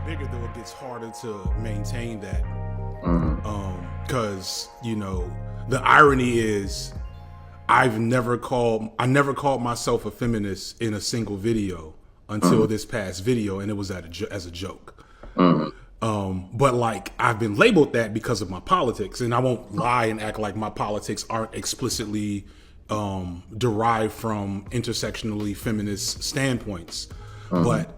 bigger, though, it gets harder to maintain that. Because the irony is, I never called myself a feminist in a single video until this past video, and it was as a joke. But like, I've been labeled that because of my politics, and I won't lie and act like my politics aren't explicitly derived from intersectionally feminist standpoints. But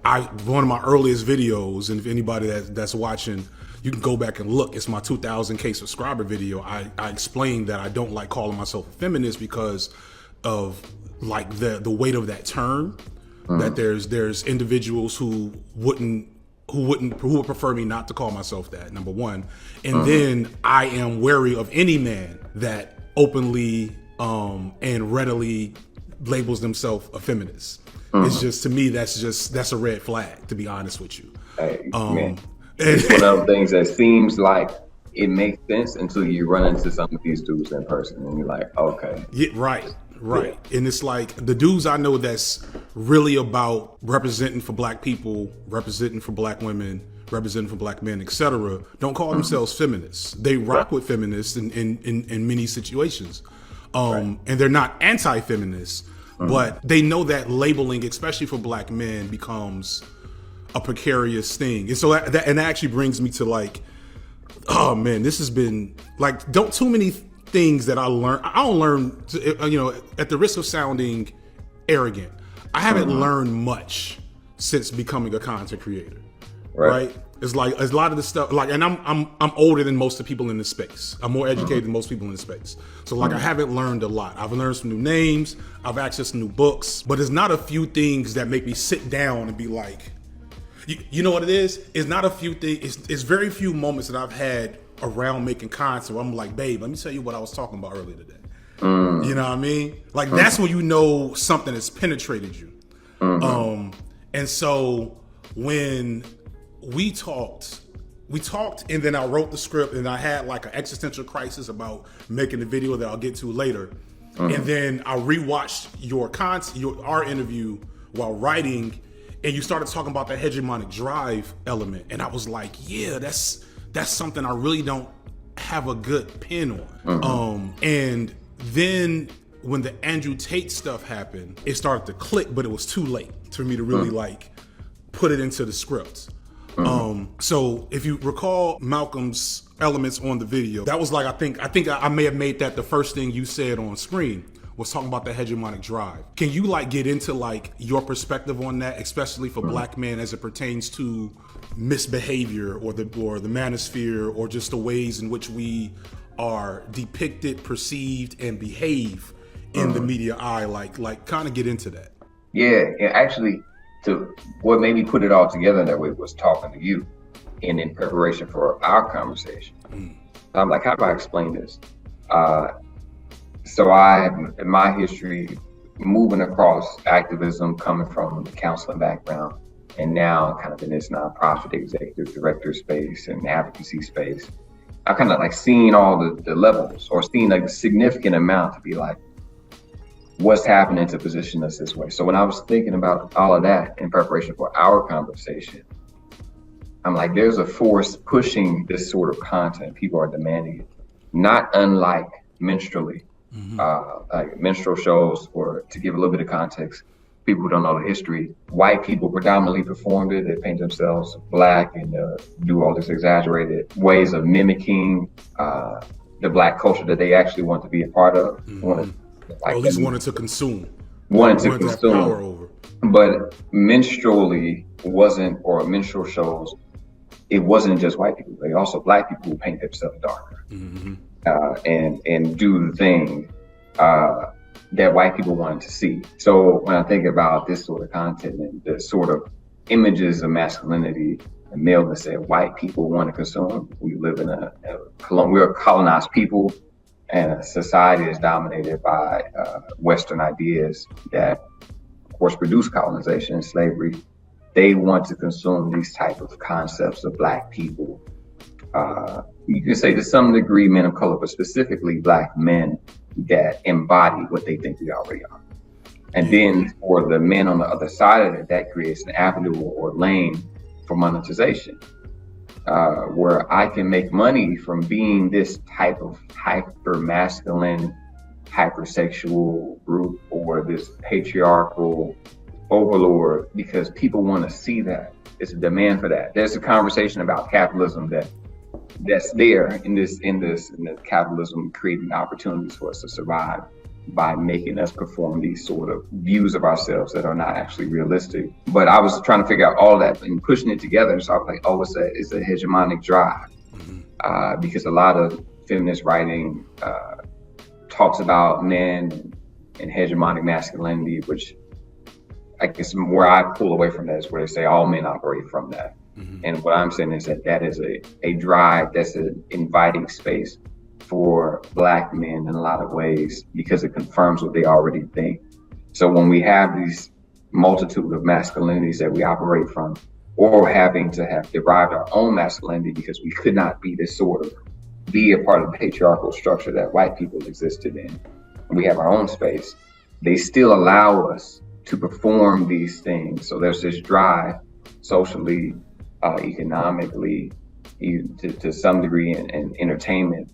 one of my earliest videos, and if anybody that's watching, you can go back and look. It's my 2,000K subscriber video. I explained that I don't like calling myself a feminist because of like the weight of that term. That there's individuals who would prefer me not to call myself that, number one. And then I am wary of any man that openly and readily labels themselves a feminist. It's just, to me, that's a red flag, to be honest with you. Hey, man. It's one of those things that seems like it makes sense until you run into some of these dudes in person and you're like, okay. Yeah, right. Yeah. And it's like the dudes I know that's really about representing for black people, representing for black women, representing for black men, etc., don't call themselves feminists. They rock with feminists in many situations. And they're not anti-feminists, but they know that labeling, especially for black men, becomes a precarious thing. And so that actually brings me to like, oh man, this has been like, too many things that I don't learn, at the risk of sounding arrogant, I haven't learned much since becoming a content creator. Right? It's like a lot of the stuff, like, and I'm older than most of the people in this space. I'm more educated than most people in this space. So like, I haven't learned a lot. I've learned some new names. I've accessed some new books, but there's not a few things that make me sit down and be like, you know what it is? It's not a few things. It's very few moments that I've had around making content where I'm like, babe, let me tell you what I was talking about earlier today. You know what I mean? Like, that's when you know something has penetrated you. And so when we talked, and then I wrote the script, and I had like an existential crisis about making the video that I'll get to later. And then I rewatched our interview while writing, and you started talking about the hegemonic drive element, and I was like, yeah, that's something I really don't have a good pin on. And then when the Andrew Tate stuff happened, it started to click, but it was too late for me to really like put it into the script. So if you recall Malcolm's elements on the video, that was like, I think I may have made that the first thing you said on screen, was talking about the hegemonic drive. Can you like get into like your perspective on that, especially for black men as it pertains to misbehavior or the manosphere, or just the ways in which we are depicted, perceived, and behave in the media eye? Like kind of get into that. Yeah, actually, to what made me put it all together that way was talking to you, and in preparation for our conversation. I'm like, how do I explain this? So I, in my history, moving across activism, coming from the counseling background, and now kind of in this nonprofit executive director space and advocacy space, I kind of like seen all the levels, or seen like a significant amount to be like, what's happening to position us this way. So when I was thinking about all of that in preparation for our conversation, I'm like, there's a force pushing this sort of content. People are demanding it, not unlike minstrelly. Like minstrel shows, or to give a little bit of context, people who don't know the history, white people predominantly performed it. They paint themselves black and do all this exaggerated ways of mimicking the black culture that they actually want to be a part of. At least wanted to consume. Wanted to consume. Power over. But minstrelly wasn't, or minstrel shows, it wasn't just white people. They also black people who paint themselves darker. And do the thing that white people wanted to see. So when I think about this sort of content and the sort of images of masculinity and maleness that white people want to consume, we live in we're a colonized people, and a society is dominated by Western ideas that, of course, produce colonization and slavery. They want to consume these type of concepts of black people. You can say to some degree men of color, but specifically black men that embody what they think we already are. And then for the men on the other side of it, that creates an avenue or lane for monetization, where I can make money from being this type of hyper masculine, hypersexual group, or this patriarchal overlord, because people want to see that. It's a demand for that. There's a conversation about capitalism that's there in this capitalism creating opportunities for us to survive by making us perform these sort of views of ourselves that are not actually realistic. But I was trying to figure out all that and pushing it together, and so I was like, oh, it's a hegemonic drive, because a lot of feminist writing talks about men and hegemonic masculinity, which I guess where I pull away from that is where they say all men operate from that. And what I'm saying is that is a drive, that's an inviting space for Black men in a lot of ways, because it confirms what they already think. So when we have these multitude of masculinities that we operate from, or having to have derived our own masculinity because we could not be be a part of the patriarchal structure that white people existed in, we have our own space, they still allow us to perform these things. So there's this drive socially, economically, to some degree, and entertainment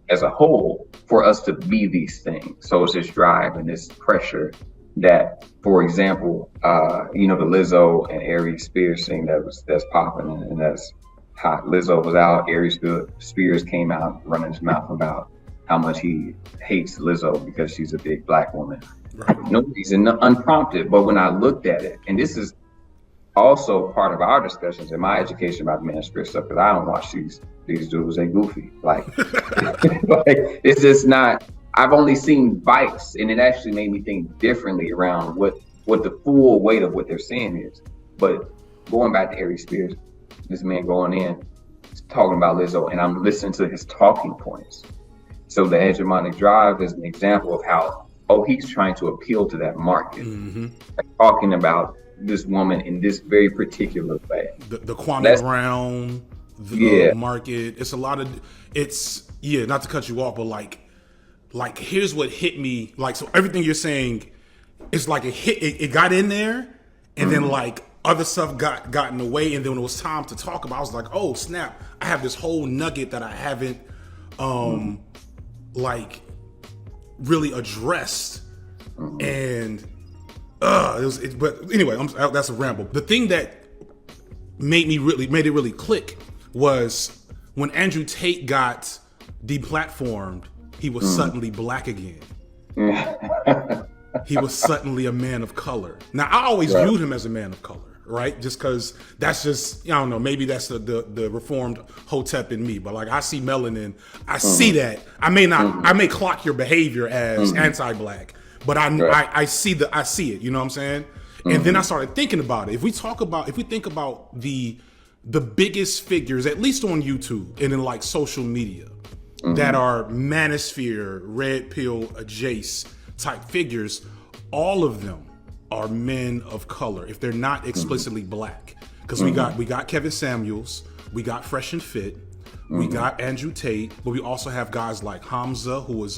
as a whole, for us to be these things. So it's this drive and this pressure that, for example, the Lizzo and Aries Spears thing that's popping and that's hot. Lizzo was out, Aries Spears came out running his mouth about how much he hates Lizzo because she's a big Black woman. Right. No reason, unprompted. But when I looked at it, and this is also part of our discussions in my education about the Manosphere stuff, because I don't watch these dudes, they goofy. Like, like, it's just not, I've only seen bites, and it actually made me think differently around what the full weight of what they're saying is. But going back to Aries Spears, this man going in, talking about Lizzo, and I'm listening to his talking points. So the hegemonic drive is an example of how, he's trying to appeal to that market. Like, talking about this woman in this very particular way. The Kwame Brown, the market. It's a lot of, not to cut you off, but like here's what hit me. Like, so everything you're saying is like it got in there, and then like other stuff got in the way, and then when it was time to talk about, I was like, oh snap, I have this whole nugget that I haven't like really addressed, and but anyway, that's a ramble. The thing that made it really click was when Andrew Tate got deplatformed, he was suddenly Black again. He was suddenly a man of color. Now, I always viewed him as a man of color, right? Just because that's just, I don't know, maybe that's the reformed Hotep in me, but like, I see melanin, I see that. I may clock your behavior as anti-Black, but I see it, you know what I'm saying? And then I started thinking about it. If we think about the biggest figures, at least on YouTube and in like social media, that are Manosphere, Red Pill, adjacent type figures, all of them are men of color, if they're not explicitly Black. Because we got Kevin Samuels, we got Fresh and Fit, we got Andrew Tate, but we also have guys like Hamza, who was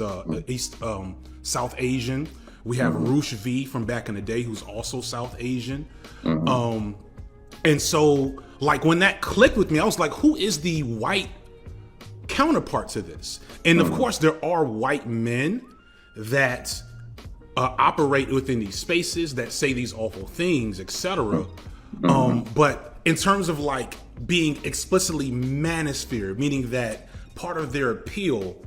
South Asian. We have Roosh V from back in the day, who's also South Asian. And so, like, when that clicked with me, I was like, who is the white counterpart to this? And of course, there are white men that operate within these spaces, that say these awful things, etc. But in terms of like being explicitly manosphere, meaning that part of their appeal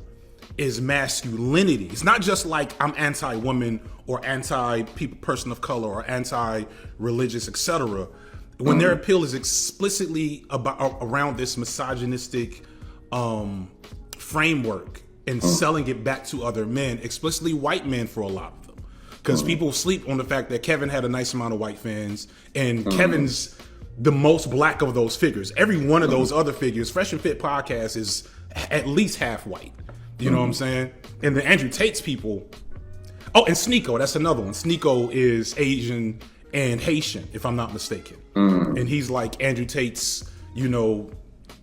is masculinity. It's not just like I'm anti-woman or anti-person of color or anti-religious, etc. When their appeal is explicitly around this misogynistic framework and selling it back to other men, explicitly white men for a lot of them. Because people sleep on the fact that Kevin had a nice amount of white fans, and Kevin's the most Black of those figures. Every one of those other figures, Fresh and Fit podcast is at least half white. You know what I'm saying? And the Andrew Tate's people, and Sneeko, that's another one. Sneeko is Asian and Haitian, if I'm not mistaken. And he's like Andrew Tate's, your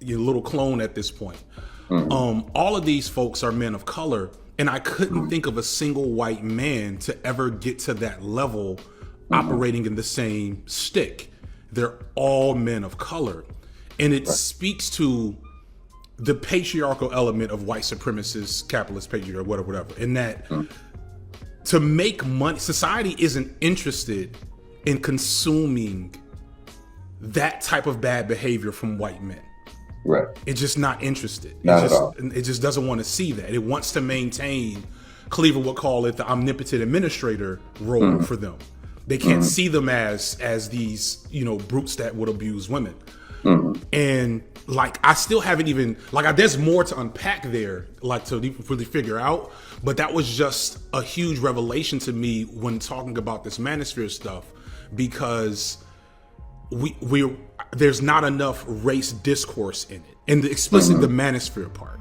little clone at this point. All of these folks are men of color, and I couldn't think of a single white man to ever get to that level operating in the same stick. they're all men of color. And it speaks to the patriarchal element of white supremacist, capitalist patriarchy, whatever. And that to make money, society isn't interested in consuming that type of bad behavior from white men. Right. It's just not interested. Not at all. It just doesn't want to see that. It wants to maintain, Cleveland would call it the omnipotent administrator role for them. They can't see them as these, brutes that would abuse women. And like, I still haven't even, like, there's more to unpack there, like, to really figure out. But that was just a huge revelation to me when talking about this Manosphere stuff, because there's not enough race discourse in it, and especially the Manosphere part.